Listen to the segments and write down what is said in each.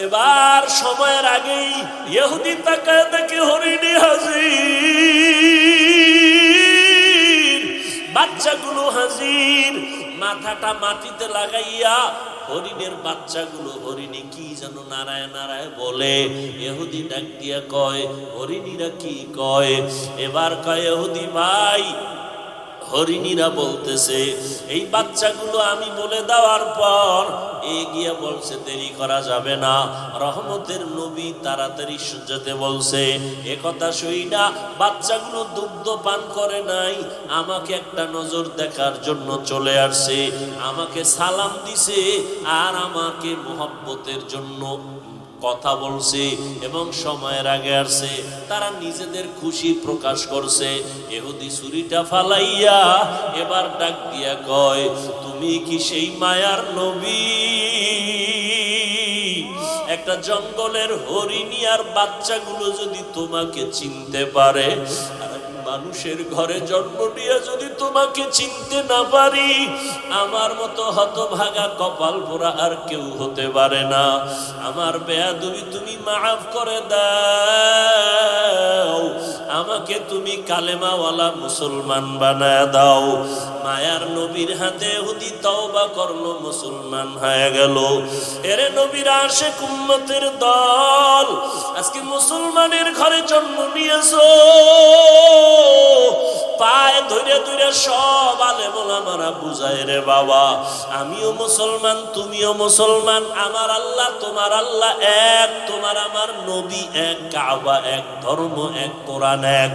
এবার সময়ের আগেই ইহুদি তাকায় দেখে হরিণী হাজির, বাচ্চাগুলো হাজির। মাথাটা মাটিতে লাগাইয়া হরিণের বাচ্চাগুলো, হরিণী কি যেন নারায় নারায় বলে। ইহুদি ডাক দিয়া কয়, হরিণীরা কি কয়? এবার কয় ইহুদি ভাই, হরিণীরা বলতেছে এই বাচ্চাগুলো আমি বলে দেওয়ার পর এগিয়ে বলছে দেরি করা যাবে না, রহমতের নবী তাড়াতাড়ি যেতে বলছে। একথা শুই না বাচ্চাগুলো দুগ্ধ পান করে নাই, আমাকে একটা নজর দেখার জন্য চলে আসছে, আমাকে সালাম দিছে আর আমাকে মোহব্বতের জন্য কথা বলছে এবং সময়ের আগে আসছে। তারা নিজেদের খুশি প্রকাশ করছে। ইহুদি ছুরিটা ফালাইয়া এবার ডাক দিয়া কয়, তুমি কি সেই মায়ার নবী? একটা জঙ্গলের হরিণী আর বাচ্চাগুলো যদি তোমাকে চিনতে পারে, মানুষের ঘরে জন্ম নিয়ে যদি তোমাকে চিনতে না পারি, আমার মতো হতভাগা কপাল পোড়া আর কেউ হতে পারে না। আমার বেয়াদবি তুমি মাফ করে দাও, আমাকে তুমি কালেমাওয়ালা মুসলমান বানায় দাও। মায়ার নবীর হাতে ইহুদি তওবা করলো, মুসলমান হয়ে গেল। এরে নবীর আশিক উম্মতের দল, আজকে মুসলমানের ঘরে জন্ম নিয়েছো, পায়ে ধরে ধরে সব আলেম ওলামারা বুঝায় রে বাবা, আমিও মুসলমান তুমিও মুসলমান, আমার আল্লাহ তোমার আল্লাহ এক, তোমার আমার নবী এক, কাবা এক, ধর্ম এক, কোরআন এক।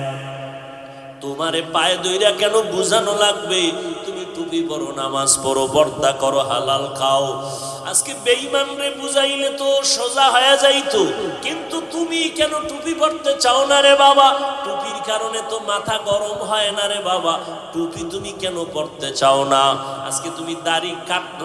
তোমারে পায়ে ধইরা কেন বুঝানো লাগবে? তুমি টুপি পরো, নামাজ পড়ো, পর্দা করো, হালাল খাও। আজকে বেঈমান রে বুঝাইলে তো সোজা হয়ে যাইতো, কিন্তু তুমি কেন টুপি পরতে চাও না রে বাবা? টুপির কারণে তো মাথা গরম হয় না রে বাবা, টুপি তুমি কেন পরতে চাও না? আজকে তুমি দাড়ি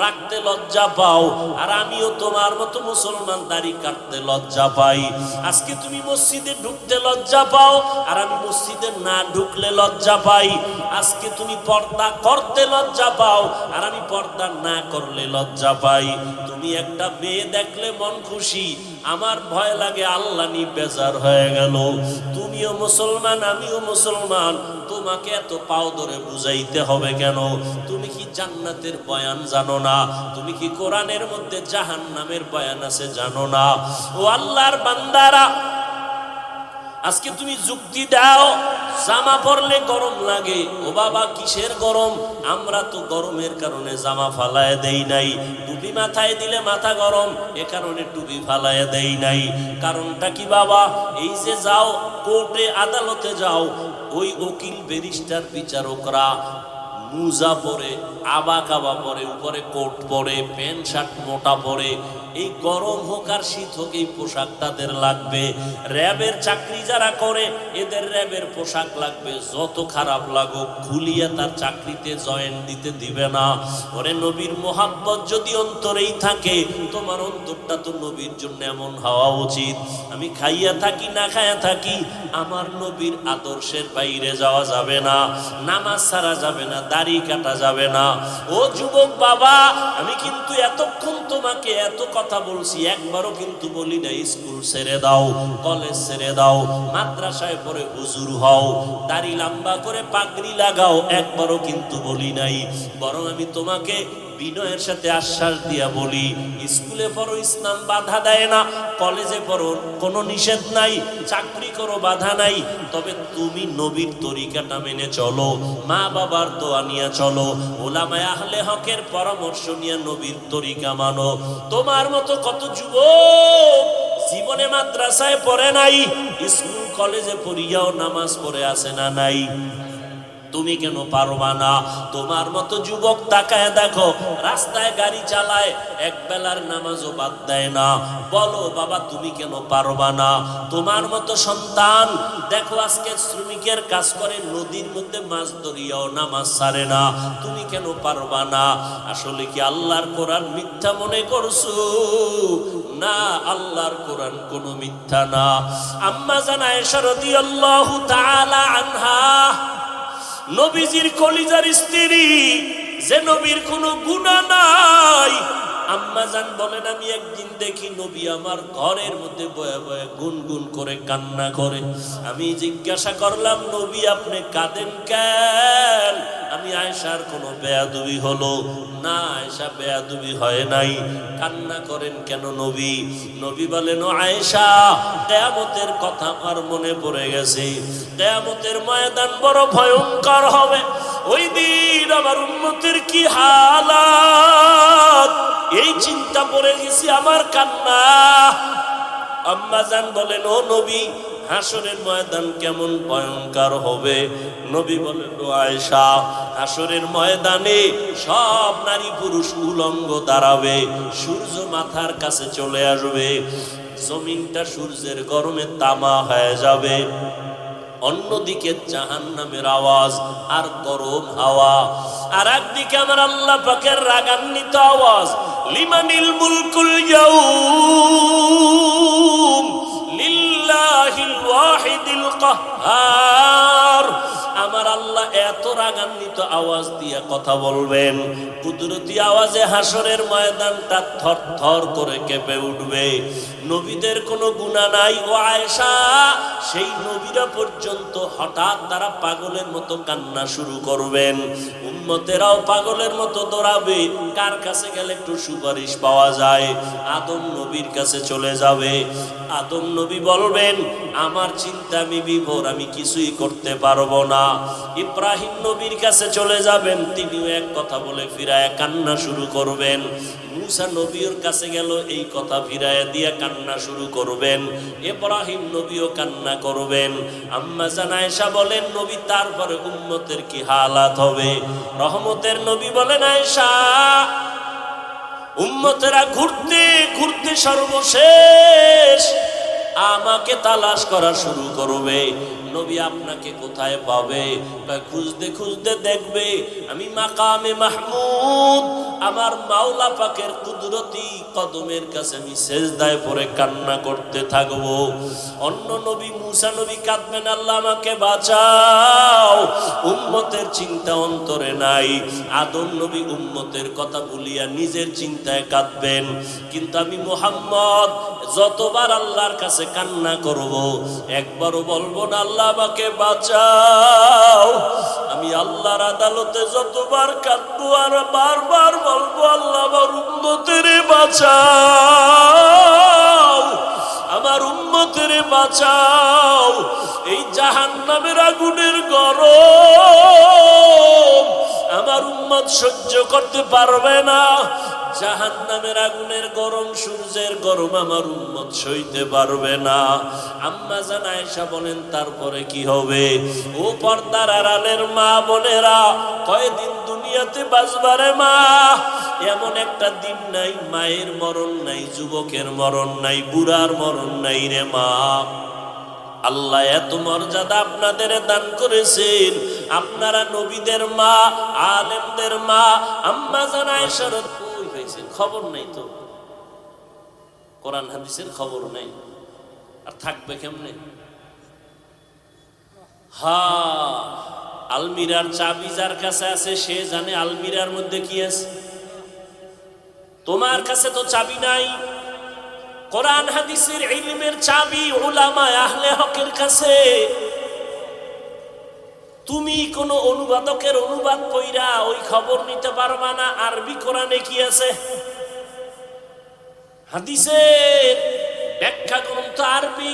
রাখতে লজ্জা পাও, আর আমিও তোমার মতো মুসলমান দাড়ি কাটতে লজ্জা পাই। আজকে তুমি মসজিদে ঢুকতে লজ্জা পাও, আর আমি মসজিদে না ঢুকলে লজ্জা পাই। আজকে তুমি পর্দা করতে লজ্জা পাও, আর আমি পর্দা না করলে লজ্জা পাই। তুমি একটা মেয়ে দেখলে মন খুশি, আমার ভয় লাগে আল্লাহ নি বেজার হয়ে গেল। তুমিও মুসলমান আমিও মুসলমান, তোমাকে এত পাও ধরে বুঝাইতে হবে কেন? তুমি কি জান্নাতের বয়ান জানো না? তুমি কি কোরআনের মধ্যে জাহান্নামের বয়ান আছে জানো না? ও আল্লাহর বান্দারা, আজকে তুমি যুক্তি দাও জামা পরলে গরম লাগে। ও বাবা কিসের গরম? আমরা তো গরমের কারণে জামা ফালায় দেই নাই। টুপি মাথায় দিলে মাথা গরম, এ কারণে টুপি ফালায় দেই নাই। কারণটা কি বাবা? এই যে যাও কোর্টে আদালতে যাও, ওই উকিল ব্যারিস্টার বিচারকরা মুজা পরে, আবা কাবা পরে, উপরে কোট পরে, প্যান্ট শার্ট মোটা পরে। এই গরম হোক আর শীত হোক এই পোশাক তাদের লাগবে। র্যাবের চাকরি যারা করে এদের র্যাবের পোশাক লাগবে, যত খারাপ লাগুক খুলিয়া তার চাকরিতে জয়েন দিতে দিবে না। ওরে নবীর মোহাব্বত যদি অন্তরেই থাকে, তোমার অন্তরটা তো নবীর জন্য এমন হওয়া উচিত। আমি খাইয়া থাকি না খাইয়া থাকি, আমার নবীর আদর্শের বাইরে যাওয়া যাবে না, নামাজ ছাড়া যাবে না, দাড়ি কাটা যাবে না। ও যুবক বাবা, আমি কিন্তু এতক্ষণ তোমাকে এত কথা বলছি, একবারও কিন্তু বলি না স্কুল ছেড়ে দাও, কলেজ ছেড়ে দাও, মাদ্রাসায় পড়ে হুজুর হও, দাড়ি লম্বা করে পাগড়ি লাগাও, একবারও কিন্তু বলি নাই। বরং আমি তোমাকে বিনয়ের সাথে আশ্বাস দিয়া বলি, স্কুলে পড়ো ইসলাম বাধা দেয় না, কলেজে পড়ো কোনো নিষেধ নাই, চাকরি করো বাধা নাই, তবে তুমি নবীর তরিকাটা মেনে চলো, মা বাবার দোয়া নিয়ে চলো, ওলামায়ে আহলে হকের পরামর্শ নিয়ে নবীর তরিকা মানো। তোমার মতো কত যুবক জীবনে মাদ্রাসায় পড়ে নাই, স্কুল কলেজে পড়িয়াও নামাজ পড়ে আসে না নাই? তুমি কেন পারবা না? তোমার মতো যুবক তাকায় দেখো, রাস্তায় গাড়ি চালায়, এক বেলার নামাজও বাদ দেয় না। বলো বাবা তুমি কেন পারবা না? তোমার মতো সন্তান দেখো আজকে শ্রমিকের কাজ করে, নদীর মধ্যে মাছ ধরিয়াও নামাজ ছাড়ে না। তুমি কেন পারবা না? আসলে কি আল্লাহর কোরআন মিথ্যা মনে করছো? না, আল্লাহর কোরআন কোনো মিথ্যা না। আম্মা জান আয়েশা রাদিয়াল্লাহু তাআলা আনহা, নবীজির কলিজার স্ত্রী, যে নবীর কোনো গুনাহ নাই, আম্মা জান বলেন আমি একদিন দেখি নবী আমার ঘরের মধ্যে বয়ে বয়ে গুনগুন করে কান্না করে। আমি জিজ্ঞাসা করলাম নবী আপনি কাঁদেন কেন? আমি আয়েশার কোনো বেয়াদবি হলো না? আয়েশা বেয়াদবি হয় নাই, কান্না করেন কেন নবী? নবী বলেন ও আয়েশা, কিয়ামতের কথা আমার মনে পড়ে গেছে। কিয়ামতের ময়দান বড় ভয়ঙ্কর হবে। ওই দিন আমার উম্মতের কি হালাত, এই চিন্তা পড়ে গেছি, আমার কান্না। আম্মা জান বলেন ও নবী, হাসরের ময়দান কেমন ভয়ঙ্কর হবে? নবী বলেন ও আয়েশা, হাসরের ময়দানে সব নারী পুরুষ উলঙ্গ দাঁড়াবে, সূর্য মাথার কাছে চলে আসবে, জমিনটা সূর্যের গরমে তামা হয়ে যাবে, অন্যদিকে জাহান্নামের আওয়াজ আর গরম হাওয়া, আর একদিকে আমার আল্লাহ পাকের রাগান্বিত আওয়াজ, লিমানিল মুলকুল ইয়াউম লিল্লাহিল ওয়াহিদিল কাহ্হার। আমার আল্লাহ এত রাগান্বিত আওয়াজ দিয়ে কথা বলবেন, কুদরতি আওয়াজে হাসরের ময়দানটা থর থর করে কেঁপে উঠবে। নবীদের কোনো গুনাহ নাই ও আয়েশা, সেই নবীরা পর্যন্ত হঠাৎ তারা পাগলের মতো কান্না শুরু করবেন, উম্মতেরাও পাগলের মতো দৌড়াবে। কার কাছে গেলে একটু সুপারিশ পাওয়া যায়? আদম নবীর কাছে চলে যাবে। আদম নবী বলবেন আমার চিন্তা আমি বিভোর, আমি কিছুই করতে পারবো না। ইব্রাহিম নবীর কাছে চলে যাবেন, তিনিও এক কথা বলে ফিরায় কান্না শুরু করবেন। মুসা নবীর কাছে গেল, এই কথা ফিরায় দিয়ে কান্না শুরু করবেন। ইব্রাহিম নবীও কান্না করবেন। আম্মা জান আয়েশা বলেন নবী তারপরে উম্মতের কি হালাত হবে? রহমতের নবী বলেন আয়েশা, উম্মতেরা ঘুরতে ঘুরতে সর্বশেষ আমাকে তালাশ করা শুরু করবে। নবী আপনাকে কোথায় পাবে? খুঁজতে খুঁজতে দেখবে আমি মাকামে মাহমুদ, আমার মাওলা পাকের কুদরতি কদমের কাছে আমি সেজদায় পড়ে কান্না করতে থাকবো। অন্য নবী মুসা নবী কাঁদবেন, আল্লাহ আমাকে বাঁচাও, উম্মতের চিন্তা অন্তরে নাই। আদম নবী উম্মতের কথা বলিয়া নিজের চিন্তায় কাঁদবেন। কিন্তু আমি মুহাম্মদ যতবার আল্লাহর কাছে কান্না করব, একবারও বলবো না আল্লাহ আমাকে বাঁচাও। আমি আল্লাহর আদালতে যতবার কাঁদবো আর বারবার বলবো আল্লাহ আমার উম্মতের বাঁচাও, আমার উম্মতের বাঁচাও। এই জাহান্নামের আগুনের গরম আমার উম্মত সহ্য করতে পারবে না। জাহান্নামের আগুনের গরম, সূর্যের গরম আমার উম্মত সইতে পারবে না। আম্মা জান আয়েশা বলেন তারপরে কি হবে? ও পর্দার আড়ালের মা বোনেরা, কয়দিন দুনিয়াতে বাঁচবারে মা? এমন একটা দিন নাই মায়ের মরণ নাই, যুবকের মরণ নাই, বুড়ার মরণ নাই রে মা। আল্লাহ এত মর্যাদা আপনাদের দান করেছেন, আপনারা নবীদের মা, আলেমদের মা। আম্মা জান আয়েশার কই পাইছেন? খবর নাই তো, কোরআন হাদিসের খবর নাই, আর থাকবে কেমনে? আলমিরার চাবি যার কাছে আছে সে জানে আলমিরার মধ্যে কি আছে। তোমার কাছে তো চাবি নাই। কোরআন হাদিসের ইলমের চাবি উলামা আহলে হকের কাছে। তুমি কোন অনুবাদকের অনুবাদ কইরা ওই খবর নিতে পারবা না আরবি কোরআনে কি আছে। হাদিসের ব্যাখ্যা গ্রন্থ আরবি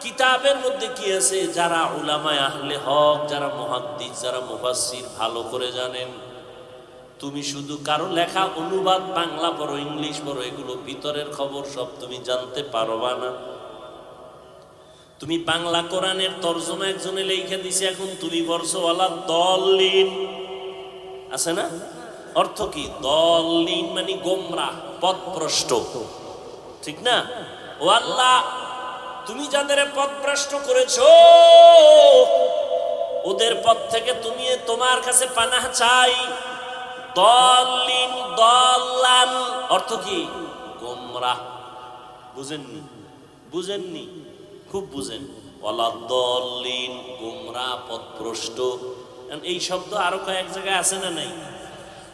কিতাবের মধ্যে কি আছে, যারা উলামা আহলে হক, যারা মুহাদ্দিস, যারা মুফাসসির ভালো করে জানেন। তুমি শুধু কারো লেখা অনুবাদ বাংলা পড়ো, ইংলিশ পড়ো, এগুলো ভিতরের খবর সব তুমি জানতে পারবা না। তুমি বাংলা কোরআনের তরজমা একজনে লিখে দিছে, এখন তুমি পড়ছো ওয়ালা দলিন, আছে না? অর্থ কি? দলিন মানে গোমরাহ, পথভ্রষ্ট, ঠিক না? ও আল্লাহ, তুমি যাদের পথভ্রষ্ট করেছো ওদের পথ থেকে তুমি তোমার কাছে পানাহ চাই। দলিন, দলান অর্থ কি? গোমরাহ। বুঝেননি? বুঝেননি? খুব বুঝেন। ওয়ালা দলিন, গোমরাহ, পথভ্রষ্ট। এই শব্দ আরো কয়েক জায়গায় আছে না নাই?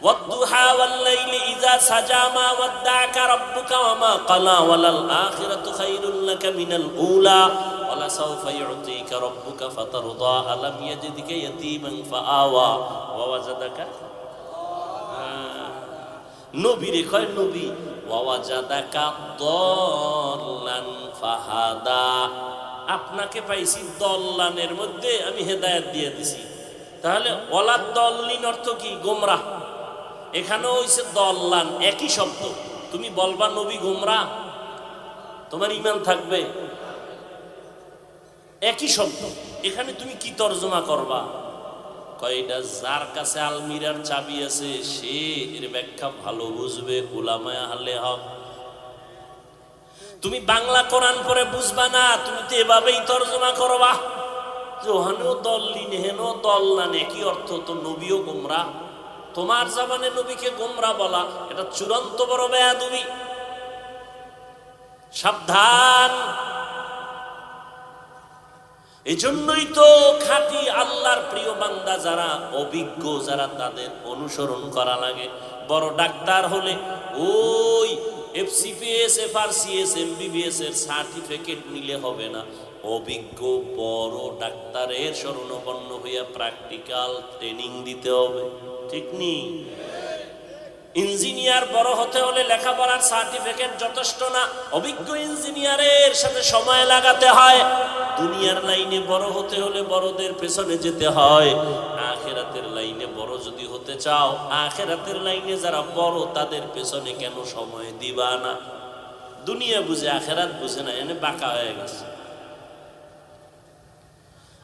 ওয়াদ-দুহা ওয়াল-লাইলি ইযা সাজা মা ওয়াদ্দা'আকা রাব্বুকা ওয়া মা ক্বালা ওয়ালাল আখিরাতু খায়রুল লাকা মিনাল উলা ওয়ালা সাওফা ইউ'তিকা রাব্বুকা ফাতারদা আলাম ইয়াজিদকা ইয়াতীমান ফাআওয়া ওয়া ওয়াজাদাকা নবীরে কয় নবী ওয়া ওয়াজাদাকা দাল্লান ফাহাদা, আপনাকে পাইছি দল্লানের মধ্যে আমি হেদায়েত দিয়ে দিছি। তাহলে ওয়ালাদ দল্লিন অর্থ কি? গোমরাহ। এখানেও হইছে দল্লান, একই শব্দ। তুমি বলবা নবী গোমরাহ, তোমার ঈমান থাকবে? একই শব্দ। এখানে তুমি কি তর্জমা করবা? কয়টা যার কাছে আলমিরার চাবি আছে সে এর ব্যাখ্যা ভালো বুঝবে, উলামায়ে আহলে হক। তুমি বাংলা কোরআন পড়ে বুঝবা না, তুমি তো এভাবেই তর্জমা করবা যে ওখানেও দল্লিন হেনো দল্লান একই অর্থ, তো নবীও গোমরাহ। তোমার জাবানে নবীকে গোমরাহ বলা এটা চূড়ান্ত বড় বেয়াদবি। সাবধান। এজন্যই তো খাঁটি আল্লাহর প্রিয় বান্দা যারা অভিজ্ঞ, যারা তাদের অনুসরণ করা লাগে। বড় ডাক্তার হলে ওই এফসিপিএস, এফআরসিএস, এমবিবিএস এর সার্টিফিকেট নিলে হবে না। অভিজ্ঞ বড় ডাক্তারের শরণাপন্ন হইয়া প্র্যাকটিক্যাল ট্রেনিং দিতে হবে, ঠিক নি? ইঞ্জিনিয়ার বড় হতে হলে লেখাপড়ার সার্টিফিকেট যথেষ্ট না, অভিজ্ঞ ইঞ্জিনিয়ারের সাথে সময় লাগাতে হয়। দুনিয়ার লাইনে বড় হতে হলে বড়দের পেছনে যেতে হয়। আখিরাতের লাইনে বড় যদি হতে চাও, আখিরাতের লাইনে যারা বড় তাদের পেছনে কেন সময় দিবা না? দুনিয়া বুঝে আখিরাত বুঝে না, এনে বাঁকা হয়ে গেছে।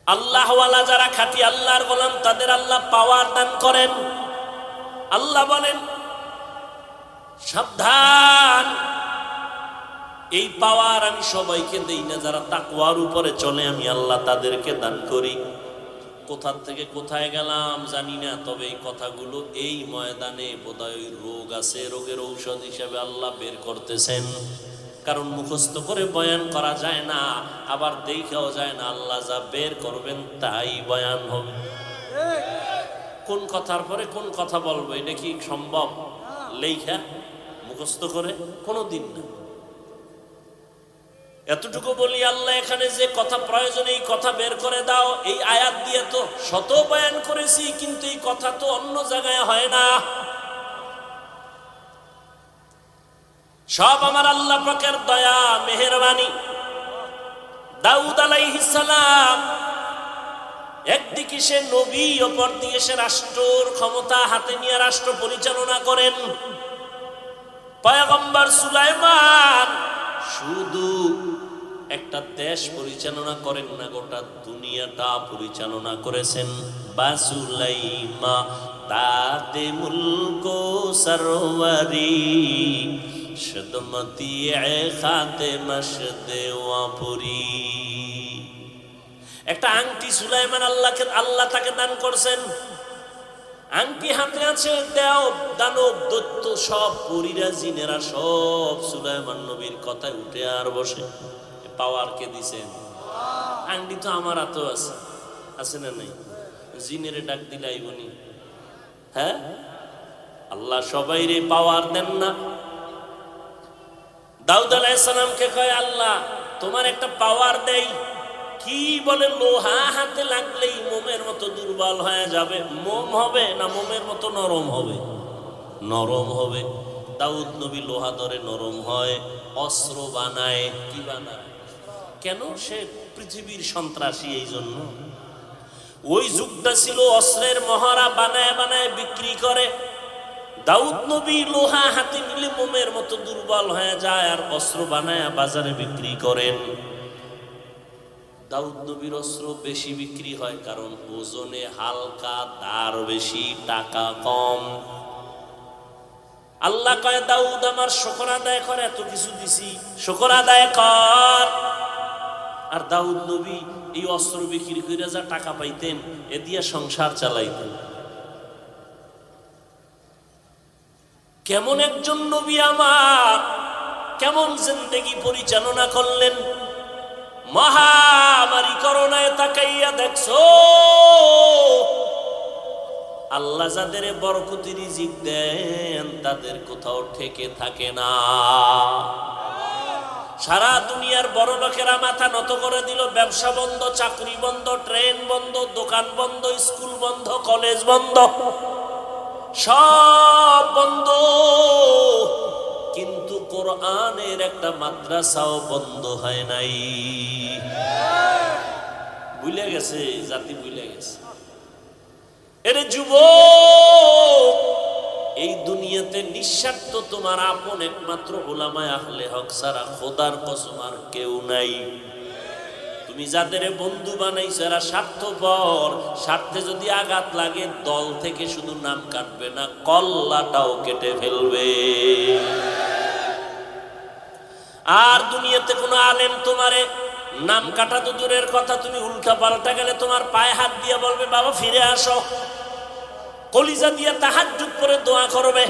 আল্লাহওয়ালা যারা খাঁটি আল্লাহর গোলাম তাদের আল্লাহ পাওয়ার দান করেন। আল্লাহ বলেন সাবধান, এই পাওয়ার আমি সবাইকে দেই না, যারা তাকওয়ার উপরে চলে আমি আল্লাহ তাদেরকে দান করি। কোথা থেকে কোথায় গেলাম জানি না, তবে এই কথাগুলো এই ময়দানে বোধহয় রোগ আছে, রোগের ঔষধ হিসেবে আল্লাহ বের করতেছেন। কারণ মুখস্থ করে বয়ান করা যায় না, আবার দেখাও যায় না। আল্লাহ যা বের করবেন তাই বয়ান হবে। কোন কথার পরে কোন কথা বলবো এটা কি সম্ভব লেখা মুখস্থ করে? কোনোদিন না। এতটুকু বলি, আল্লাহ এখানে যে কথা প্রয়োজন এই কথা বের করে দাও, এই আয়াত দিয়ে তো শত বয়ান করেছি, কিন্তু এই কথা তো অন্য জায়গায় হয় না। সব আমার আল্লাহ পাকের দয়া মেহেরবানি। দাউদ আলাইহিস সালাম একদিকে সে নবী, অপর দিকে সে রাষ্ট্রের ক্ষমতা হাতে নিয়ে রাষ্ট্র পরিচালনা করেন। পয়গম্বর সুলাইমান শুধু একটা দেশ পরিচালনা করেন না, গোটা দুনিয়াটা পরিচালনা করেছেন। বাসুলাইমা তাতে মুলকো সরওয়ারি সদমতি খাতে মশদে ওয়াপুরি। একটা আংটি সুলাইমান আল্লাহ তাকে দান করছেন। আংটি হাতে আছে, দেও দানব দৈত্য সব পরীরা জিনেরা সব সুলাইমান নবীর কথায় উঠে আর বসে। পাওয়ার কে দিছেন? আংটি তো আমার হাতেও আছে, আছে না নাই? জিনেরে ডাক দিলে আইবনি? হ্যাঁ, আল্লাহ সবাই রে পাওয়ার দেন না। দাউদ আলাইহিস সালামকে কয় আল্লাহ তোমার একটা পাওয়ার দেই। কি বলে? লোহা হাতে লাগলেই মোমের মতো দুর্বল হয়ে যাবে। মোম হবে না মোমের মতো নরম হবে? নরম হবে। দাউদ নবী লোহা ধরে নরম হয়, অস্ত্র বানায়। কি বানায়? কেন? সে পৃথিবীর সন্ত্রাসী, এই জন্য। ওই যুগটা ছিল অস্ত্রের মহড়া, বানায় বানায় বিক্রি করে। দাউদ নবী লোহা হাতে নিলে মোমের মতো দুর্বল হয়ে যায়, আর অস্ত্র বানায় বাজারে বিক্রি করেন। দাউদ নবীর অস্ত্র বেশি বিক্রি হয় কারণ ওজনে হালকা, দার বেশি, টাকা কম। আল্লাহ কয় দাউদ আমার শুকর আদায় কর, এত কিছু দিছি, শুকর আদায় কর। আর দাউদ নবী এই অস্ত্র বিক্রি করে যা টাকা পাইতেন এ দিয়ে সংসার চালাইতেন। কেমন একজন নবী আমার, কেমন জিন্দেগি পরিচালনা করলেন। মহামারী করোনায় তাকাইয়া দেখছো আল্লাহ যাদের বরকতি রিজিক দেন তাদের কোথাও ঠেকে থাকে না। সারা দুনিয়ার বড় লোকেরা মাথা নত করে দিল, ব্যবসা বন্ধ, চাকরি বন্ধ, ট্রেন বন্ধ, দোকান বন্ধ, স্কুল বন্ধ, কলেজ বন্ধ, সব বন্ধ, কিন্তু কোরআনের একটা মাদ্রাসাও বন্ধ হয় নাই। ভুলে গেছে জাতি, ভুলে গেছে। এর যুবক, এই দুনিয়াতে নিঃস্বার্থ তোমার আপন একমাত্র উলামায়ে আহলে হক ছাড়া খোদার কসম আর কেউ নাই। তুমি যাদের বন্ধু বানাইছো এরা স্বার্থপর, স্বার্থে যদি আঘাত লাগে দল থেকে শুধু নাম কাটবে না, কল্লাটাও কেটে ফেলবে। আর দুনিয়াতে কোনো আলেম তোমারে নাম কাটা তো দূরের কথা, তুমি উল্টা পাল্টা গেলে তোমার পায়ে হাত দিয়ে বলবে বাবা ফিরে আসো, কলিজা দিয়ে তাহাজ্জুদ করে দোয়া করবে।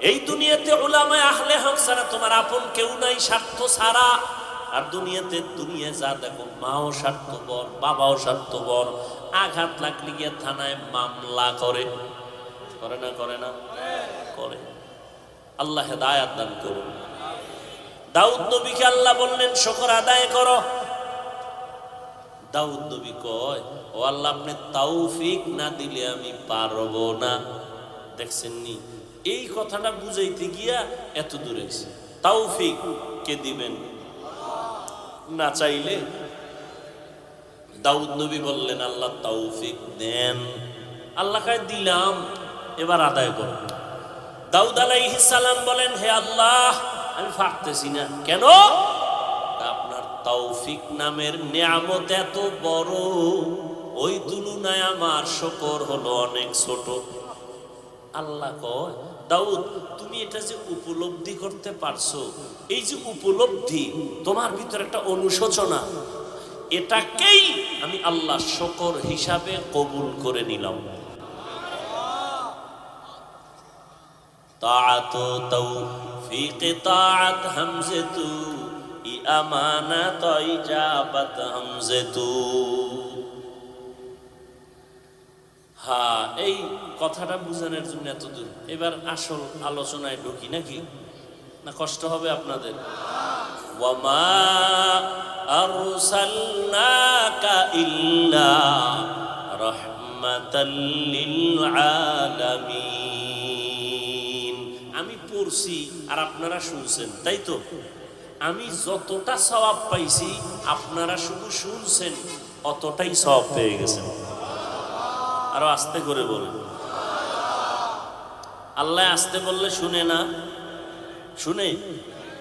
এই দুনিয়াতে উলামায়ে আহলে হক ছাড়া তোমার আপন কেউ নাই, স্বার্থ ছাড়া। আর দুনিয়াতে দুনিয়া যা দেখো, মাও স্বার্থপর, বাবাও স্বার্থপর। আঘাত লাগলে গিয়ে থানায় মামলা করে, করে না করে না করে। আল্লাহ হেদায়েত দান করুন। দাউদ নবীকে আল্লাহ বললেন শুকর আদায় করো। দাউদ নবী কয়, ও আল্লাহ আপনি তৌফিক না দিলে আমি পারবো না। দেখছেন নি, এই কথাটা বুঝাইতে গিয়া এত দূরে এসে। তৌফিক কে দিবেন? না চাইলে। দাউদ নবী বললেন আল্লাহ তৌফিক দেন। আল্লাহ কয় দিলাম, এবার আদায় করো। দাউদ আলাইহিস সালাম বলেন, হে আল্লাহ আমি পারতেছি না। কেন? আপনার তৌফিক নামের নিয়ামত এত বড়, ওই তুলনায় আমার শুকর হলো অনেক ছোট। আল্লাহ কয়, দাউদ তুমি এটা যে উপলব্ধি করতে পারছো, এই যে উপলব্ধি, তোমার ভিতরে একটা অনুশোচনা, এটাকেই আমি আল্লাহ শুকর হিসাবে কবুল করে নিলাম। তাআত তৌফিক তাআত হামজাতু ই আমানাত ইজাবাত হামজাতু। হ্যাঁ, এই কথাটা বুঝানোর জন্য এত দূর। এবার আসল আলোচনায় ঢুকি নাকি? না কষ্ট হবে আপনাদের? ওয়ামা আরসালনাকা ইল্লা রাহমাতাল লিল আলামিন। আমি পড়ছি আর আপনারা শুনছেন, তাই তো? আমি যতটা সওয়াব পাইছি আপনারা শুধু শুনছেন, অতটাই সওয়াব পেয়ে গেছেন। আরো আস্তে করে বলেন। আল্লাহ আস্তে বললে শুনে না? শুনে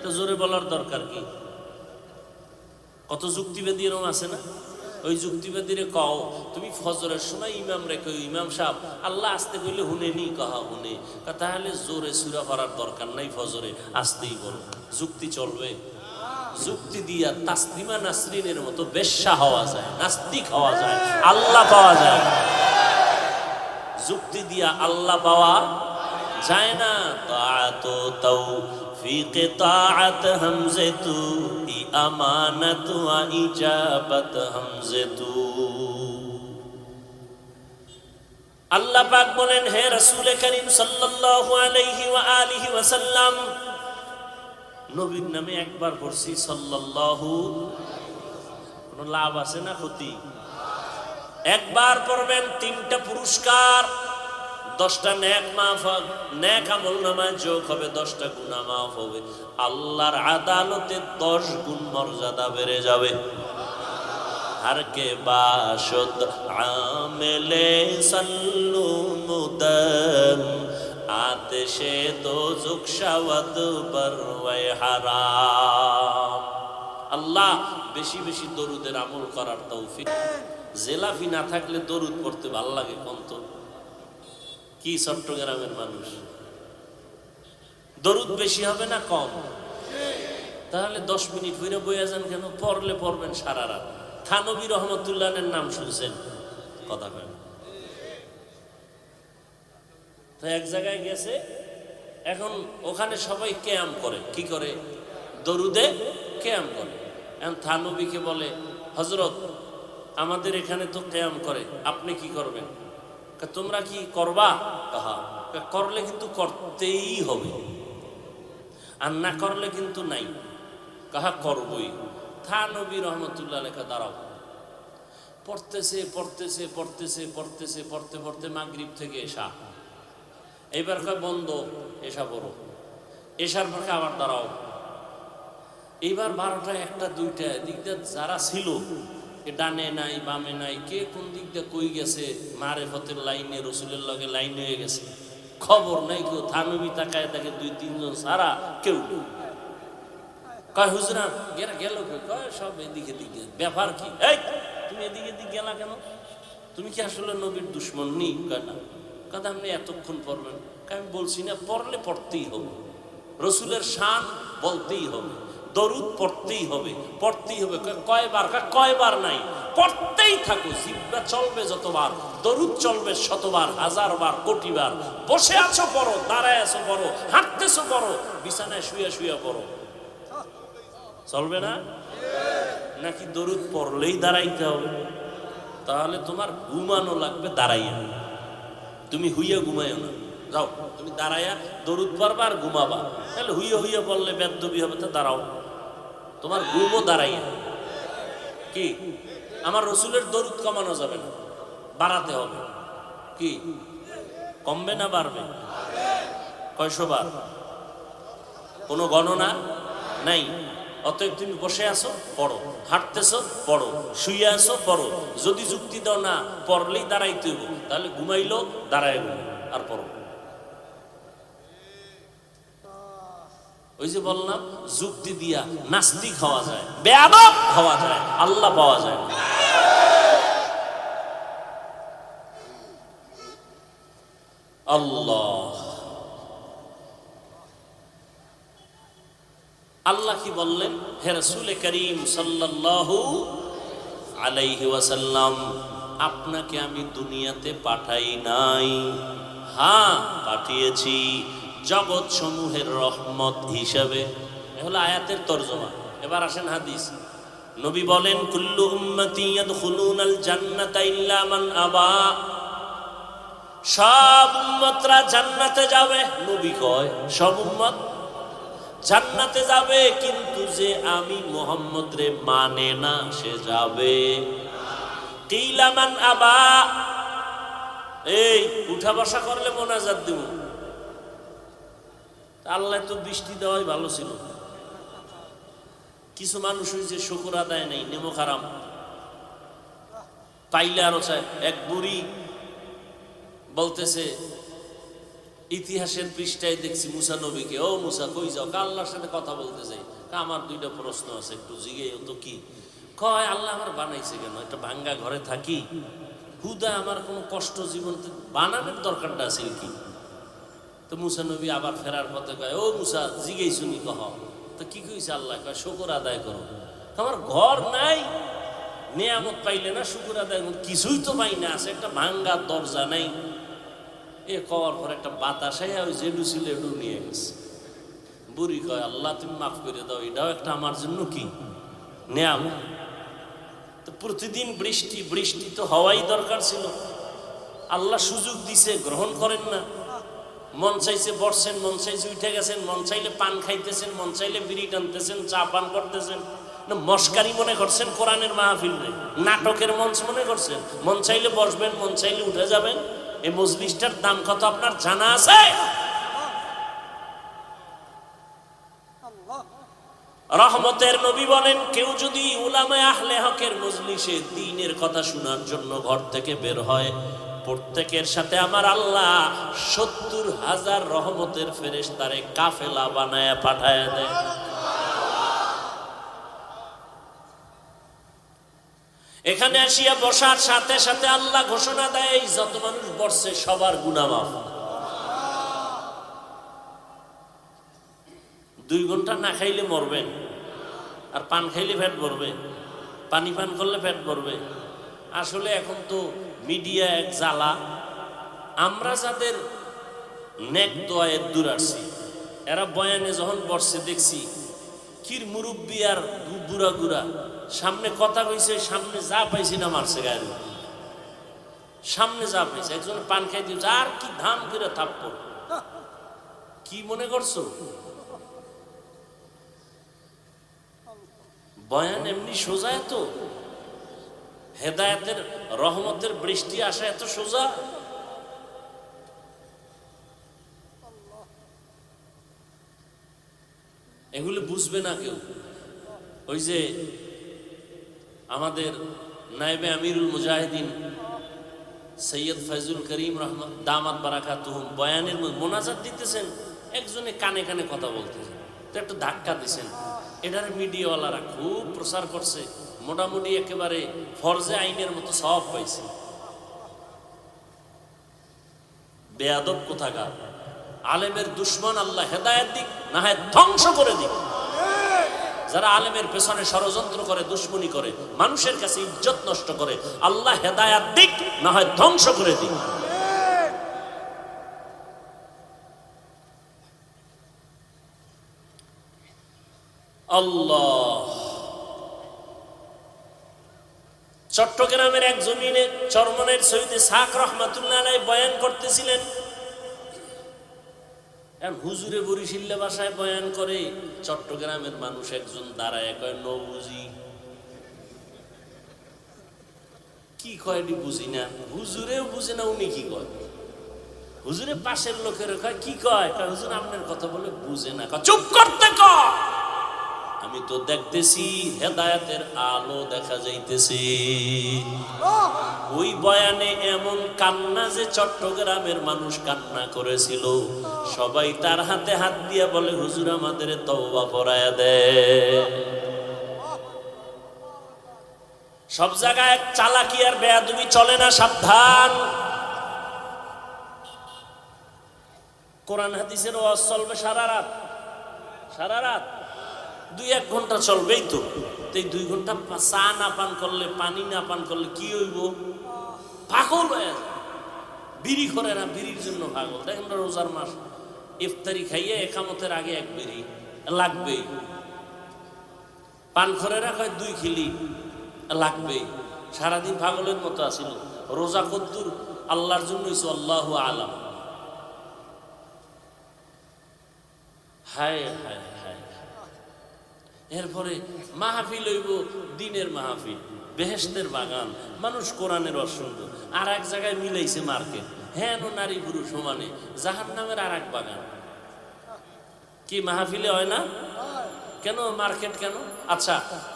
তো জোরে বলার দরকার কি? কত যুক্তিবাদী এরকম আছে না? ওই যুক্তিবাদীরে কও তুমি ফজরের সময় ইমাম রেখে, ইমাম সাহেব আল্লাহ আস্তে কইলে হুনে নি, কহা হুনে, তাহলে জোরে সুরা করার দরকার নাই, ফজরে আস্তেই বলো। যুক্তি চলবে? যুক্তি দিয়া তাসলিমা নাসরিনের মতো বেশ্যা হওয়া যায়, নাস্তিক হওয়া যায়, আল্লাহ পাওয়া যায়। যুক্তি দিয়া আল্লাহ পাওয়া যায় না। তাআত তৌফিক তাআত হামজাতু ই আমানাত ওয়া ইজাবাত হামজাতু। আল্লাহ পাক বলেন, হে রাসূল করিম সাল্লাল্লাহু আলাইহি ওয়া আলিহি ওয়াসাল্লাম, নবীর নামে একবার পড়ছি সাল্লাল্লাহু, কোনো লাভ আছে না ক্ষতি? একবার পড়বেন 3টা পুরস্কার, 10টা নেক মাফ, নেক আমল নামায় যোগ হবে, 10টা গুনাহ মাফ হবে। আল্লাহর আদালতে 10 গুণ মর্যাদা বেড়ে যাবে। हर के बाशुद आमिले सल्लु मुदम आतिशे दोज़ुख शवद बरवे हराम। আল্লাহ বেশি বেশি দরুদের আমল করার তৌফিক। জেলাফি না থাকলে দরুদ পড়তে ভালো লাগে কত? কি চট্টগ্রামের মানুষ, দরুদ বেশি হবে না কম? তাহলে 10 মিনিট হইরে বইয়া যান কেন? পড়লে পড়বেন সারা রাত। থানবী রহমতুল্লাহের নাম শুনছেন? কথা কেন? তো এক জায়গায় গেছে, এখন ওখানে সবাই ক্যাম্প করে। কি করে? দরুদে ক্যাম্প করে। এখন থানবীকে বলে, হযরত আমাদের এখানে তো ক্যাম্প করে, আপনি কি করবেন? তোমরা কি করবা? করলে কিন্তু করতেই হবে, আর না করলে কিন্তু নাই। কাহা করবই। থা নবী রহমতুল্লাহ লেখা দাঁড়াও। পড়তেছে পড়তেছে পড়তেছে পড়তেছে পড়তে পড়তে মাগরিব থেকে এশা, এইবার কয় বন্ধ, এশা পড়ো। এশার পর আবার দাঁড়াও। এইবার 12টা 1টা 2টা দিক দিয়ে যারা ছিল, ডানে নাই বামে নাই, কে কোন দিক দিয়ে কই গেছে, মারেফতের লাইনে রসুলের লগে লাইন হয়ে গেছে, খবর নাই কেউ। থানবি তাকায় দেখে 2-3 জন সারা কেউ। কয় হুজরা গেরা গেল কেউ? কয় সব এদিকে দিকে। ব্যাপার কি? এই তুমি এদিকে দিকে গেলা কেন? তুমি কি আসলে নবীর দুশ্মন নি? কয় না। কথা আপনি এতক্ষণ পড়বেন? আমি বলছি না, পড়লে পড়তেই হবে, রসুলের শান বলতেই হবে, দরুদ পড়তেই হবে, পড়তেই হবে। কয়বার? কয়বার নাই, পড়তেই থাকো। জিব্বা চলবে যতবার, দরুদ চলবে শতবার, 1000 বার, কোটি বার। বসে আছো পড়ো, দাঁড়ায় আছো পড়ো, হাঁটতেছো পড়ো, বিছানায় শুয়ে শুয়ে পড়ো। চলবে না? নাকি দরুদ পড়লেই দাঁড়াইতে হবে? তাহলে তোমার ঘুমানো লাগবে দাঁড়াইয়া, তুমি হুইয়া ঘুমাইও না। যাও তুমি দাঁড়াইয়া দরুদ পড়বা আর ঘুমাবা। তাহলে হুইয়া হুইয়া পড়লে বেদবি হবে, তো দাঁড়াও, তোমার ঘুমও দাঁড়াইয়া। কি আমার রসুলের দরুদ কমানো যাবে না, বাড়াতে হবে। কি কমবে না বাড়বে? কয়শো বার? কোনো গণনা নাই। অতএব তুমি বসে আছো পড়ো, হাঁটতেছো পড়ো, শুয়ে আছো পড়ো। যদি যুক্তি দাও না পড়লেই দাঁড়াইতে হইব, তাহলে ঘুমাইলো দাঁড়াইব আর পড়ো। ওই যে বললাম, যুক্তি দিয়া নাস্তিক হওয়া যায়, বেয়াদব হওয়া যায়, আল্লাহ পাওয়া যায় না। আল্লাহ আল্লাহ কি বললেন? হে রাসূল করিম সাল্লাল্লাহু আলাইহি ওয়াসাল্লাম, আপনাকে আমি দুনিয়াতে পাঠাই নাই, হ্যাঁ পাঠিয়েছি জগৎ সমূহের রহমত হিসাবে। এ হলো আয়াতের তরজমা। এবার আসেন হাদিস। নবী বলেন, কুল্লু উম্মতি ইয়াদখুলুনাল জান্নাতা ইল্লা মান আবা। সব উম্মতরা জান্নাতে যাবে। নবী কয় সব উম্মত জান্নাতে যাবে, কিন্তু যে আমি মুহাম্মদ রে মানে না সে যাবে। কিলা মান আবা। এই উঠা বসা করলে মোনাজাত দিব। আল্লাহ তো বৃষ্টি দেওয়াই ভালো ছিল। কিছু মানুষ হয়েছে শুকর আদায় নেই, নেমো খারাম পাইলে আরো চায়। এক বুড়ি বলতেছে, ইতিহাসের পৃষ্ঠায় দেখছি মুসা নবীকে, ও মুসা কই যাও? আল্লাহর সাথে কথা বলতে চাই। আমার 2টা প্রশ্ন আছে, একটু জিগে তো। কি কয়? আল্লাহ আমার বানাইছে কেন? একটা ভাঙ্গা ঘরে থাকি, হুদা আমার কোনো কষ্ট জীবন বানানোর দরকারটা আছে কি? তো মুসা নবী আবার ফেরার পথে কয়, ও মুসা জিগেই শুনি। কহ তো কি কইছে? আল্লাহ কয় শুকর আদায় করো। আমার ঘর নাই, নিয়ামত পাইলে না শুকর আদায় করো? কিছুই তো পাই না, আছে একটা ভাঙ্গা দরজা নাই। এ কওয়ার পর একটা বাতাস ওই জেডু ছিল এডু নিয়ে গেছে। বুড়ি কয়, আল্লাহ তুমি মাফ করে দাও, এটাও একটা আমার জন্য কি নিয়ামত। তো প্রতিদিন বৃষ্টি, বৃষ্টি তো হওয়াই দরকার ছিল। আল্লাহ সুযোগ দিছে, গ্রহণ করেন না। মন চাইছে বসছেন, মন চাইছে উঠে গেছেন, মন চাইলে পান খাইতেছেন, মন চাইলে বিড়ি টানতেছেন, চা পান করতেছেন। না মস্কারি মনে করছেন কোরআনের মাহফিল রে, নাটকের মঞ্চ মনে করছেন? মন চাইলে বসবেন, মন চাইলে উঠে যাবেন। এই মজলিসটার দাম কত আপনার জানা আছে? রহমতের নবী বলেন, কেউ যদি উলামায়ে আহলে হকের মজলিসে দ্বীনের কথা শোনার জন্য ঘর থেকে বের হয়, প্রত্যেকের সাথে আমার আল্লাহ 70,000 রহমতের ফেরেশতারে কাফেলা বানায়া পাঠায় দেয়। এখানে আসিয়া বসার সাথে সাথে আল্লাহ ঘোষণা দেয়, যত মানুষ বসছে সবার গুনাহ মাফ। 2 ঘন্টা না খাইলে মরবেন, আর পান খাইলে পেট ভরবে, পানি পান করলে পেট ভরবে। আসলে এখন তো মিডিয়া এক জ্বালা। আমরা যাদের নেক দোয়ায়ের দূর আসছি, এরা বয়ানে যখন বসছে দেখছি কির মুরব্বী আর বুড়া গুড়া সামনে কথা কইছে, সামনে যা পাইছি না মারছে গায়ে। সামনে যা পেয়েছে একজন পান খাই দিয়েছে, আর কি ধাম করে থাপ্পড়। কি মনে করছো বয়ান এমনি সোজা? তো হেদায়েতের রহমতের বৃষ্টি আসা এত সোজা? এগুলো বুঝবে না কেউ। ওই যে আমাদের নায়েবে আমিরুল মুজাহিদিন সৈয়দ ফয়জুল করিম রহমত দামাত বারাকাতুহুম বয়ানের মোনাজাত দিতেছেন, একজনে কানে কানে কথা বলতেছেন, তো একটা ধাক্কা দিছেন। এটার মিডিয়াওয়ালারা খুব প্রচার করছে, মোটামুটি একেবারে ফরজে আইনের মতো সব পাইছে। বেয়াদব কোথাকার, আলেমের দুশ্মন আল্লাহ হেদায়েত দিক না হয় ধ্বংস করে দিক। যারা আলেমের পেছনে ষড়যন্ত্র করে, দুশ্মনী করে, মানুষের কাছে ইজ্জত নষ্ট করে, আল্লাহ হেদায়েত দিক না হয় ধ্বংস করে দিক। আল্লাহ। চট্টগ্রামের এক জমিনে চরমনের সৈয়দ ইসহাক রাহমাতুল্লাহ আলাইহি বয়ান করতেছিলেন। হুজুরে বরিশিল্লা ভাষায় বয়ান করে, চট্টগ্রামের মানুষ একজন দাঁড়ায় কয় নবুঝি। কি কয় বুঝি না, হুজুরেও বুঝে না উনি কি কয়। হুজুরে পাশের লোকের কয় কি কয়, হুজুর আপনার কথা বলে বুঝে না। চুপ করতে কয়, আমি তো দেখতেছি হেদায়েতের আলো দেখা যাইতেছে। ওই বয়ানে এমন কান্না যে চট্টগ্রামের মানুষ কান্না করেছিল, সবাই তার হাতে হাত দিয়ে বলে হুজুর আমাদের তওবা করায়া দেয়। সব জায়গায় চালাকি আর বেয়াদবি চলে না, সাবধান। কোরআন হাদিসের ওয়াজ চলবে সারা রাত, সারা রাত 2-1 ঘন্টা চলবেই তো। এই 2 ঘন্টা চা না পান করলে, পানি না পান করলে কি হইব? পাগল হয়ে যায়। বিড়ি করে না, বিড়ির জন্য পাগল। দেখেন না রোজার মাস, ইফতারি খাইয়ে একামতের আগে 1 বিড়ি লাগবেই। পান করে রাখায় 2 খিলি লাগবেই। সারাদিন পাগলের মতো আসিল। রোজা কদ্দুর আল্লাহর জন্য হইছে আল্লাহু আলাম। হায় হায় হায়। এরপরে মাহফিল হইব, দিনের মাহফিল, বেহেশতের বাগান, মানুষ কোরআনের অসুন্দর। আর এক জায়গায় মিলাইছে মার্কেট, হ্যাঁ নারী পুরুষ সমানে, জাহান্নামের আর এক বাগান। কি মাহফিলে হয় না? কেন মার্কেট কেন? আচ্ছা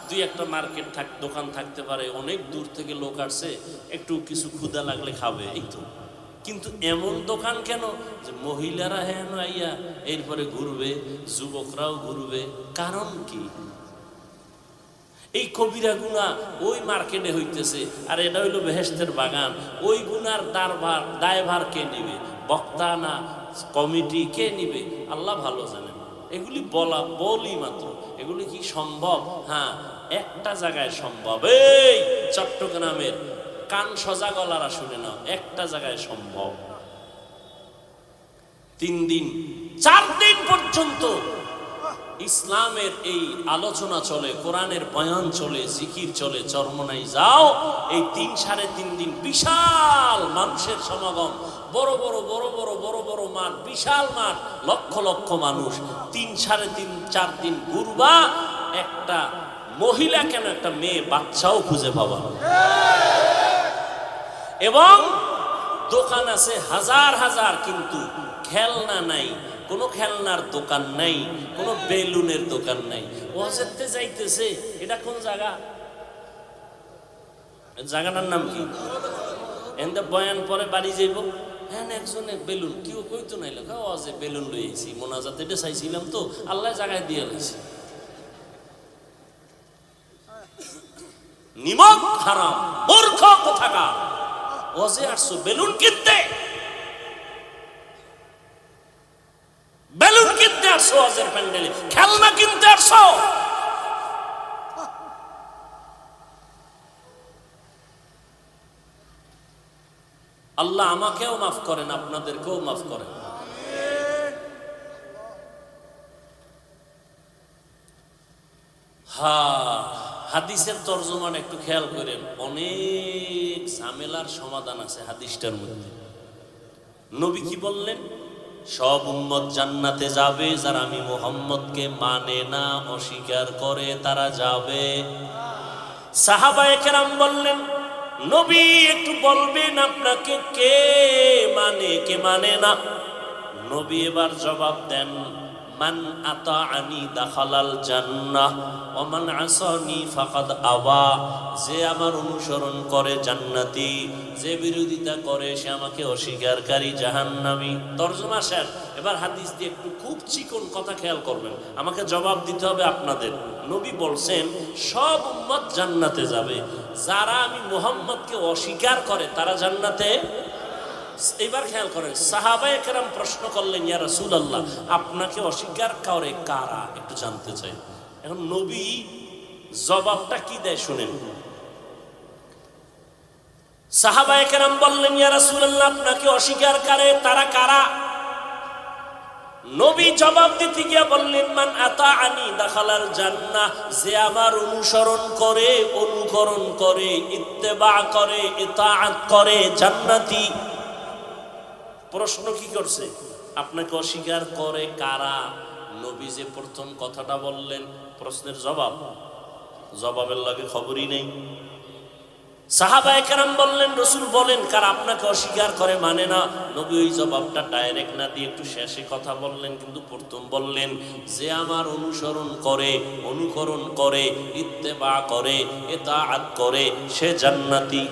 2-1টা মার্কেট দোকান থাকতে পারে, অনেক দূর থেকে লোক আসছে, একটু কিছু ক্ষুধা লাগলে খাবে, এই তো। কিন্তু এমন দোকান কেন যে মহিলারা হ্যাঁ আইয়া এরপরে ঘুরবে, যুবকরাও ঘুরবে? কারণ কি? এই কবিরা গুনাহ ওই মার্কেটে হইতেছে, আর এটা হইল বেহেশতের বাগান। ওই গুনার দায়ভার কে নিবে? বক্তা না কমিটি? কে নিবে? আল্লাহ ভালো জানেন। এগুলি বলি মাত্র, এগুলি কি সম্ভব? হ্যাঁ, একটা জায়গায় সম্ভব। এই চট্টগ্রামের কান সজা গলারা শুনে নাও, একটা জায়গায় সম্ভব। 3 দিন 4 দিন পর্যন্ত ইসলামের এই আলোচনা চলে, কোরআনের বয়ান চলে, জিকির চলে। চরমনাই যাও, এই 3-3.5 দিন বিশাল মানুষের সমাগম। বড় বড় বড় বড় বড় বড় মাঠ, বিশাল মাঠ, লক্ষ লক্ষ মানুষ। 3-3.5-4 দিন ঘুরবা, একটা মহিলা কেন, একটা মেয়ে বাচ্চাও খুঁজে পাবা। এবং দোকান আছে হাজার হাজার, কিন্তু খেলনা নাই, কোনো খেলনার দোকান নাই, কোনো বেলুনের দোকান নাই। ওয়াজেতে যাইতেছে, এটা কোন জায়গা? জায়গাটার নাম কি? এনতে বয়ান পরে বাড়ি যাইব, হ্যাঁ একজনে বেলুন, কেউ কইতো নাই, লোক ওয়াজে বেলুন লইছি, মোনাজাতে এটা চাইছিলাম তো, আল্লাহ জায়গায় দিয়ে লইছি। নিমক হারাম, মূর্খ কোথাকার। ওয়াজে আসছো বেলুন কিনতে, বেলুন কিনতে আসছো ওয়াজের প্যান্ডেলে, খেলনা কিনতে আসছো। আল্লাহ আমাকেও মাফ করেন, আপনাদেরকেও মাফ করেন। হা হাদিসের তর্জমান একটু খেয়াল করেন, অনেক ঝামেলার সমাধান আছে হাদিসটার মধ্যে। নবী কি বললেন? সব উম্মত জান্নাতে যাবে, যারা আমি মুহাম্মদকে মানে না, অস্বীকার করে তারা যাবে। সাহাবায়ে কেরাম বললেন, নবী একটু বলবেন আপনাকে কে মানে কে মানে না? নবী এবার জবাব দেন, মান আতাআনি দাখালাল জান্নাহ ওয়া মান আসানি ফাকাদ আবা। যে আমার অনুসরণ করে জান্নাতি, যে বিরোধিতা করে সে আমাকে অস্বীকারী জাহান্নামী। তরজমা শেষ। এবার হাদিস দিয়ে একটু খুব চিকন কথা খেয়াল করবেন, আমাকে জবাব দিতে হবে আপনাদের। নবী বলছেন সব উম্মত জান্নাতে যাবে, যারা আমি মুহাম্মদকে অস্বীকার করে তারা জান্নাতে। এবার খেয়াল করেন, সাহাবায়ে কেরাম প্রশ্ন করলেন, ইয়া রাসূলুল্লাহ আপনাকে অস্বীকার করে কারা, একটু জানতে চাই। এখন নবী জবাবটা কি দেয় শুনেন। সাহাবায়ে কেরাম বললেন, ইয়া রাসূলুল্লাহ আপনাকে অস্বীকার করে তারা কারা? নবী জবাব দিতে গিয়ে বললেন, মান আতাআনি দাখালাল জান্নাহ। যে আমার অনুসরণ করে, অনুকরণ করে, ইত্তেবা করে, ইতাআত করে, জান্নাতি। প্রশ্ন কি করছে? আপনাকে অস্বীকার করে কারা? নবী যে প্রথম কথাটা বললেন, প্রশ্নের জবাবের লাগে খবরই নেই। সাহাবায়ে কেরাম বললেন, রাসূল বলেন কারা আপনাকে অস্বীকার করে মানে না? নবী ওই জবাবটা ডাইরেক্ট না দিয়ে একটু শেষে কথা বললেন, কিন্তু প্রথম বললেন যে আমার অনুসরণ করে, অনুকরণ করে, ইত্তেবা করে, ইতাআত করে সে জান্নাতি।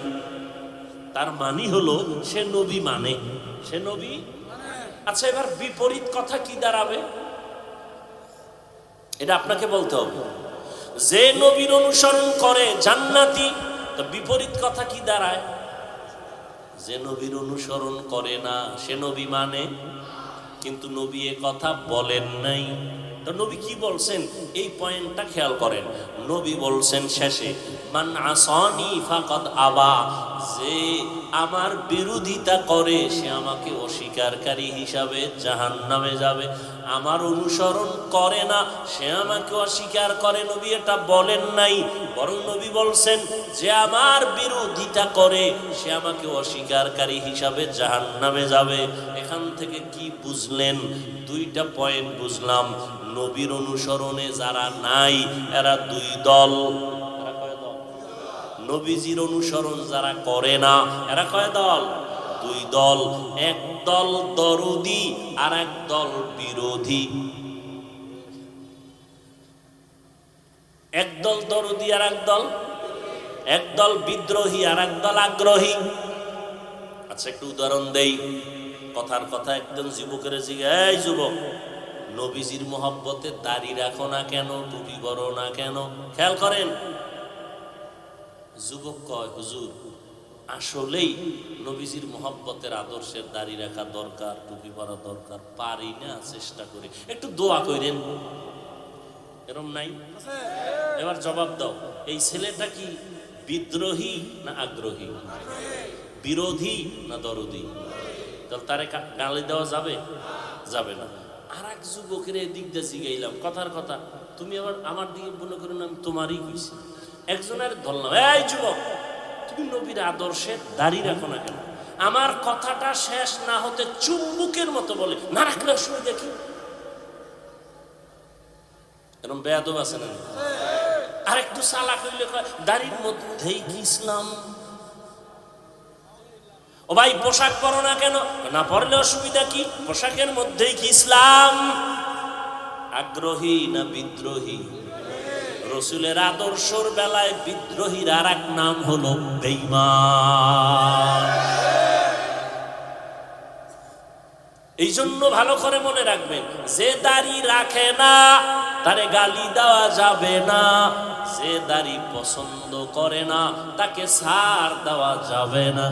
তার মানে হলো সে নবী মানে, সে নবী। আচ্ছা এবার বিপরীত কথা কি দাঁড়াবে? এটা আপনাকে বলতে হবে। যে নবীর অনুসরণ করে জান্নাতি, তো বিপরীত কথা কি দাঁড়ায়? যে নবীর অনুসরণ করে না সে নবী মানে। কিন্তু নবী এ কথা বলেন নাই। তো নবী কি বলছেন এই পয়েন্টটা খেয়াল করেন। নবী বলছেন শেষে, মান আসানি ফাকাদ আবা। যে আমার বিরোধিতা করে সে আমাকে অস্বীকারী হিসাবে জাহান্নামে যাবে। আমার অনুসরণ করে না সে আমাকে অস্বীকার করে। নবী এটা বলেন নাই, বরং নবী বলছেন যে আমার বিরোধিতা করে সে আমাকে অস্বীকারী হিসাবে জাহান্নামে যাবে। এখান থেকে কি বুঝলেন? দুইটা পয়েন্ট বুঝলাম। নবীর অনুসরণে যারা নাই এরা দুই দল। নবীজির অনুসরণ যারা করে না এরা কয় দল? দুই দল। এক দল দরদি আর এক দল বিরোধী। একদল দরদি আর একদল বিদ্রোহী আর একদল আগ্রহী। আচ্ছা একটু উদাহরণ দেই। কথার কথা একদম যুবকের জিজ্ঞাসা, এই যুবক নবীজির মহব্বতে দাড়ি রাখো না কেন, টুপি পরো না কেন? খেয়াল করেন, যুবক কয় হুজুর আসলেই নবীজির মহব্বতের আদর্শের দাড়ি রাখা দরকার, টুপি পরা দরকার, পারি না, চেষ্টা করি, একটু দোয়া করেন। এরম নাই? এবার জবাব দাও, এই ছেলেটা কি বিদ্রোহী না আগ্রহী, বিরোধী না দরদি? তাহলে তারে গালি দেওয়া যাবে? যাবে না। আর এক যুবকের এদিক দিয়ে জিগাইলাম, কথার কথা, তুমি আবার আমার দিকে মনে করেন আমি তোমারই কইছি। একজনের ধরলাম, এই যুবক তুমি নবীর আদর্শে দাঁড়িয়ে রাখো না কেন? আমার কথাটা শেষ না হতে চুম্বুকের মতো বলে, না রাখলে শুনে দেখি। এরকম বেয়াদব আছে না? আর একটু সালা করলে দাড়ির মধ্যেই কি ইসলাম? ও ভাই পোশাক পরো না কেন? না পরলে অসুবিধা কি? পোশাকের মধ্যেই কি ইসলাম? আগ্রহী না বিদ্রোহী? রসুলের আদর্শর বেলায় বিদ্রোহীর আর এক নাম হলো বেঈমান। এই জন্য ভালো করে মনে রাখবেন, যে দাড়ি রাখে না তারে গালি দেওয়া যাবে না, যে দাড়ি পছন্দ করে না তাকে ছাড় দেওয়া যাবে না,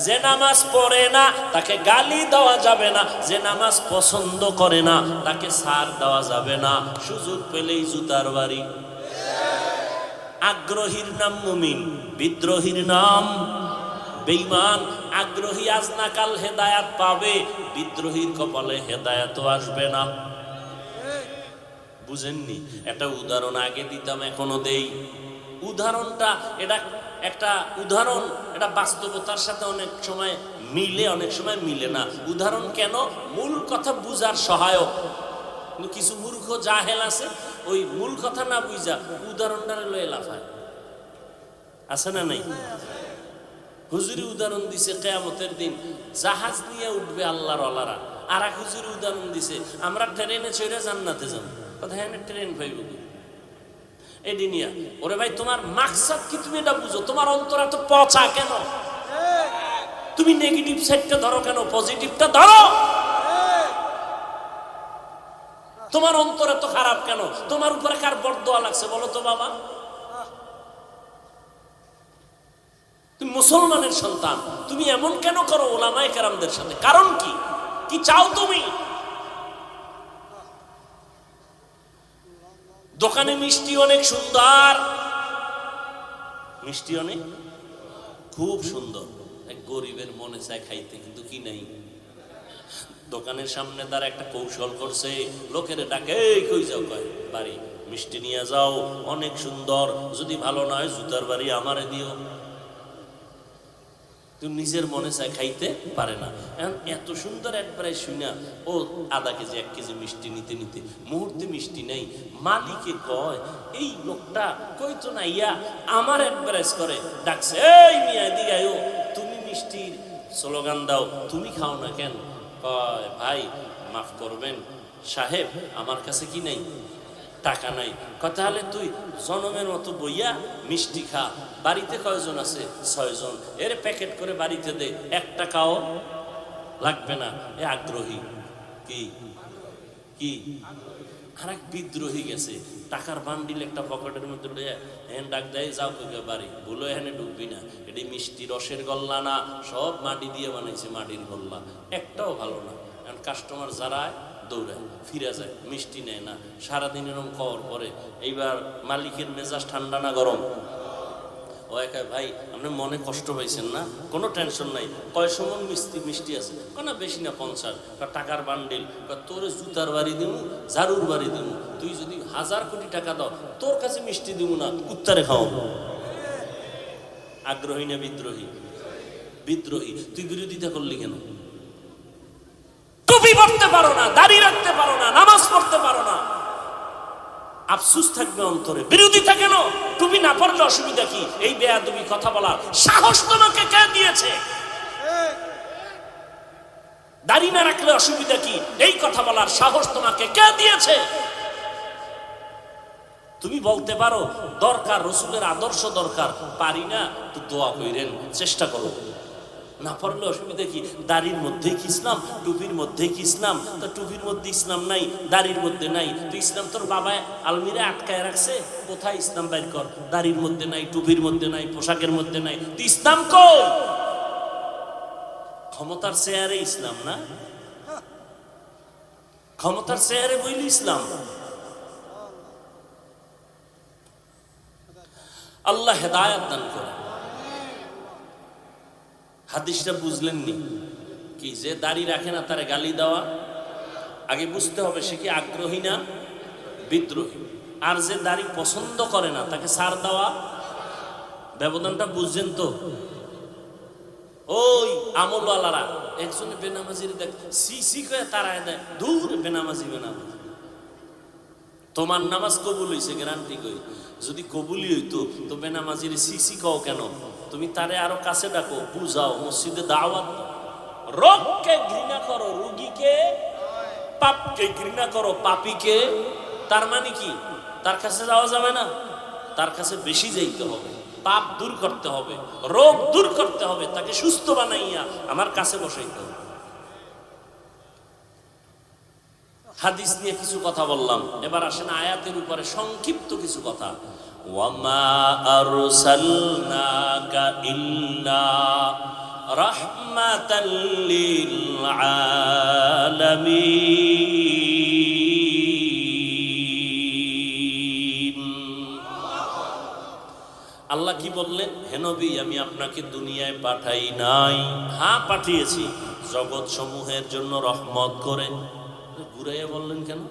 যে নামাজ পড়ে না তাকে গালি দেওয়া যাবে না, যে নামাজ পছন্দ করে না তাকে ছাড় দেওয়া যাবে না। সুযোগ পেলেই জুতার বাড়ি। আগ্রহীর নাম মুমিন, বিদ্রোহীর নাম বেঈমান। আগ্রহী আজ না কাল হেদায়াত পাবে, বিদ্রোহীর কপালে হেদায়াতও আসবে না। বুঝেননি? একটা উদাহরণ আগে দিতাম, এখনো দেই। উদাহরণটা এটা একটা উদাহরণ, এটা বাস্তবতার সাথে অনেক সময় মিলে, অনেক সময় মিলে না। উদাহরণ কেন? মূল কথা বুঝার সহায়ক। কিন্তু কিছু মূর্খ জাহেল আছে, ওই মূল কথা না বুঝা উদাহরণটা লয়ে লাফায়। আছে না নাই? হুজুরি উদাহরণ দিছে কিয়ামতের দিন জাহাজ নিয়ে উঠবে আল্লাহর ওয়ালারা। আর এক হুজুরি উদাহরণ দিছে আমরা ট্রেনে চড়ে জান্নাতে যাব। কথা হ্যাঁ, ট্রেন পাইব এডি নিয়া। ওরে ভাই, তোমার মাকসাদ কি? তুমি এটা বুঝো। তোমার অন্তর এত পচা কেন? তুমি নেগেটিভ সাইডটা ধরো কেন? পজিটিভটা ধরো। তোমার অন্তর এত খারাপ কেন? তোমার উপরে কার বরদোয়া লাগছে বলো তো বাবা? তুমি মুসলমানের সন্তান, তুমি এমন কেন করো ওলামায়ে কেরামদের সাথে? কারণ কি? কি চাও তুমি? দোকানে মিষ্টি অনেক সুন্দর, মিষ্টি অনেক খুব সুন্দর, এক গরিবের মনে চায় খাইতে, কিন্তু কি নাই। দোকানের সামনে তার একটা কৌশল করছে, লোকের ডাকে এই কই যাও, কয় বাড়ি মিষ্টি নিয়ে যাও, অনেক সুন্দর, যদি ভালো নয় জুতার বাড়ি আমারে দিও। তুই নিজের মনে চায়, খাইতে পারে না। এত সুন্দর একবারে শুনা ও আধা কেজি 1 কেজি মিষ্টি নিতে নিতে মুহূর্তে মিষ্টি নেই। মালিকে কয় এই লোকটা কইতো না ইয়া আমার অ্যাডভারেজ করে ডাকছে, এই মিয়া এদিকে আয়ো, তুমি মিষ্টির স্লোগান দাও, তুমি খাও না কেন? কয় ভাই মাফ করবেন সাহেব, আমার কাছে কি নাই, টাকা নাই। কথা হলে তুই জনমের মতো বইয়া মিষ্টি খা। বাড়িতে কয়জন আছে? 6 জন। এর প্যাকেট করে বাড়িতে দে, 1 টাকাও লাগবে না। এ আগ্রহী কি কি আর এক বিদ্রোহী গেছে, টাকার বান্ডিল একটা পকেটের মধ্যে লইয়া হ্যাঁ ডাক দেয়, যাও কই বাড়ি, বলো এখানে ঢুকবি না, এটি মিষ্টি রসের গল্লা না, সব মাটি দিয়ে বানাইছে, মাটির গল্লা, একটাও ভালো না। কারণ কাস্টমার যারা দৌড়ায় ফিরে যায়, মিষ্টি নেয় না। সারাদিন এরকম কর পরে। এইবার মালিকের মেজাজ ঠান্ডা না গরম? ও একা, ভাই আপনি মনে কষ্ট পাইছেন না? কোনো টেনশন নাই। কয় সমন মিষ্টি আছে? না বেশি না, 50। টাকার বান্ডিল। তোর জুতার বাড়ি দিব, ঝাড়ুর বাড়ি দিব, তুই যদি 1000 কোটি টাকা দাও তোর কাছে মিষ্টি দিব না, কুত্তারে খাও। আগ্রহী না বিদ্রোহী? বিদ্রোহী। তুই বিরোধিতা করলি কেন? টুপি পড়তে পারো না, দাড়ি রাখতে পারো না, নামাজ পড়তে পারো না, আফসোস থাকবে অন্তরে। বিরোধিতা কেন? টুপি না পড়লে অসুবিধা কি? এই বেয়াদবি কথা বলার সাহস তোমাকে কে দিয়েছে? দাড়ি না রাখলে অসুবিধা কি? এই কথা বলার সাহস তোমাকে কে দিয়েছে? তুমি বলতে পারো দরকার, রসুলের আদর্শ দরকার, পারি না তো দোয়া কইরেন, চেষ্টা করো। না পারলে অসুবিধা কি? দাড়ির মধ্যে কি ইসলাম? টুপির মধ্যে কি ইসলাম? তো টুপির মধ্যে ইসলাম নাই, দাড়ির মধ্যে নাই। তো ইসলাম তোর বাবা আলমিরা আটকায় রাখছে, কোথায় ইসলাম বাইর কর? দাড়ির মধ্যে নাই, টুপির মধ্যে নাই, পোশাকের মধ্যে নাই, তো ইসলাম কই? ক্ষমতার চেয়ারে ইসলাম না, ক্ষমতার চেয়ারে বইলি ইসলাম। আল্লাহ হেদায়েত দান করে। হাদিসটা বুঝলেননি? কি যে দাড়ি রাখে না তারে গালি দেওয়া? আগে বুঝতে হবে সে কি আগ্রহী না বিদ্রোহী। আর যে দাড়ি পছন্দ করে না তাকে ছাড় দেওয়া। ব্যবধানটা বুঝছেন তো? ওই আমলওয়ালারা একজনে বেনামাজির দেখ সি করে তারায় দেয়, দূর বেনামাজি বেনামাজি। তোমার নামাজ কবুল হইছে গ্যারান্টি কই? যদি কবুলই হইতো তো বেনামাজির সিসি কও কেন? তুমি তারে আরো কাছে ডাকো, বুঝাও, মসজিদে দাওয়াত। রোগকে ঘৃণা করো, রোগীকে, পাপকে ঘৃণা করো, পাপীকে। তার মানে কি? তার কাছে যাওয়া যাবে না, তার কাছে বেশি যাইতে হবে, পাপ দূর করতে হবে, রোগ দূর করতে হবে, তাকে সুস্থ বানাইয়া আমার কাছে বসাইতে হবে। হাদিস নিয়ে কিছু কথা বললাম, এবার আসেন আয়াতের উপরে সংক্ষিপ্ত কিছু কথা। ওয়ামা আরসালনাকা ইল্লা রাহমাতাল লিল আলামিন। আল্লাহ কি বললেন? হে নবী, আমি আপনাকে দুনিয়ায় পাঠাই নাই। হ্যাঁ পাঠিয়েছি, জগৎ সমূহের জন্য রহমত করে। ঘুরাইয়া বললেন কেন?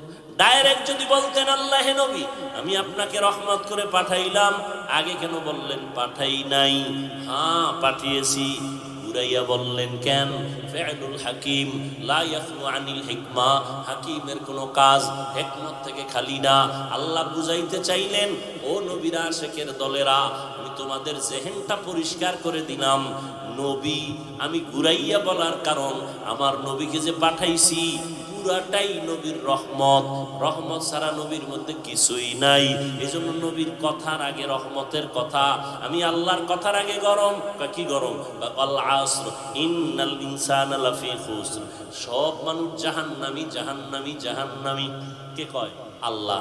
ডাইরেক্ট যদি বলতেন আল্লাহ হে নবী আমি আপনাকে রহমত করে পাঠাইলাম, আগে কেন বললেন পাঠাই নাই? হ্যাঁ পাঠিয়েছি। ঘুরাইয়া বললেন কেন? ফিআলুল হাকিম লা ইয়াখলু আনিল হিকমা, হাকিমের কোনো কাজ হিকমত থেকে খালি না। আল্লাহ বুঝাইতে চাইলেন, ও নবীরা আশিকের দলেরা, আমি তোমাদের জেহেনটা পরিষ্কার করে দিলাম। নবী আমি ঘুরাইয়া বলার কারণ, আমার নবীকে যে পাঠাইছি পুরাটাই নবীর রহমত, রহমত ছাড়া নবীর মধ্যে কিছুই নাই। এজন্য নবীর কথার আগে রহমতের কথা, আমি আল্লাহর কথার আগে গরম। কি গরম? আল আসর ইন্নাল ইনসানা লাফি খুসর, সব মানুষ জাহান্নামী জাহান্নামী জাহান্নামী। কে কয়? আল্লাহ।